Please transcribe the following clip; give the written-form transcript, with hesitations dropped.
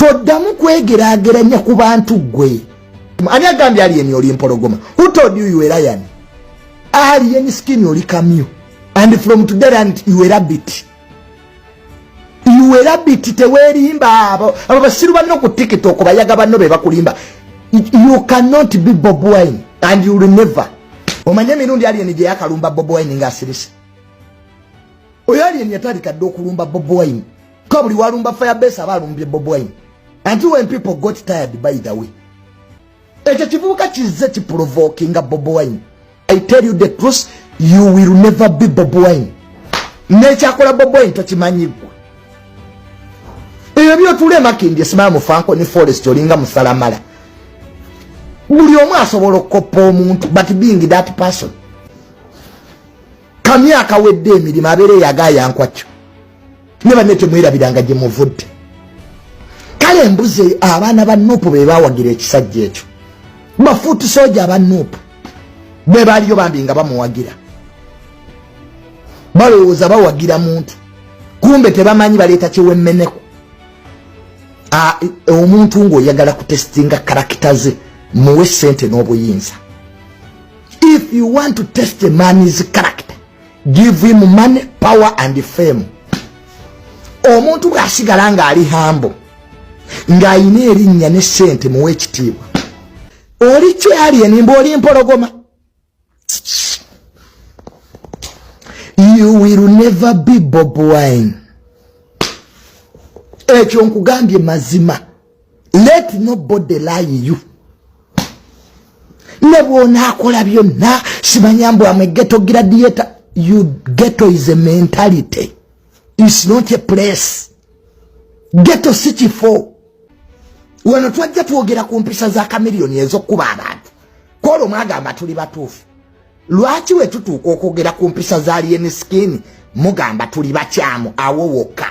toddamu kwegerageranya ku bantu gwe. Ani agambye alien oli empologoma? Who told you were lion? Alien skin oli kamyo. And from today and you were rabbit. You were rabbit tewerimba abo basiru banno ku TikTok bayaga banno be bakulimba. You cannot be Bob Wine and you will never. Omanye mirundi alien je yakalumba Bob Wine ngasirisa. Oyo alien yatandika ddo okulumba Bob Wine. Ko buli walumba Firebase abalumbye Bob Wine. Until when people got tired by the way. Echo kivuka kize ki provoking Bob Wine. I tell you the truth, you will never be Bob Wine. Necha kola Bob Wine tokimanyibwa. Ebyo tule makindi sima mu Franco ni Forest olinga musalamala. Buli omu asobola okoppa omuntu but being that person. Kamyaka wedde emirimu abeere yagaya nkwacho. Ne banete mwira bidanga gye muvudde. Kale mbuze abaana ba Nuupu be bawagira ekisajja ekyo. Bafuuti soja aba Nuupu be baliyo bambi nga bamuwagira. Balowooza bawagira muntu. Kumbe tebamanyi baleeta kiwemmeneko. Omuntu ng'oyagala kutestinga karakita ze muwe ssente n'obuyinza. If you want to test a man's character, give him money, power and fame. Omuntu bw'asigala ng'ali hambo ng'ayina erinnya ne ssente muwe ekitiibwa. Oli kyalien mba oli empologoma. You will never be Bob Wine. Ekyo nkugambye mazima. Let nobody lie you. Nebwona akola byonna simanyambo amwe ghetto gladiator. You ghetto is a mentality. It's not a place. Ghetto city for. Wano twajja twogera ku mpisa za kamiliyoni ez'okkuba abantu. Kolo mwagamba tuli batuufu. Lwaki we tutuuka okwogera ku mpisa za alien skin mugamba tuli bakyamu awo wokka.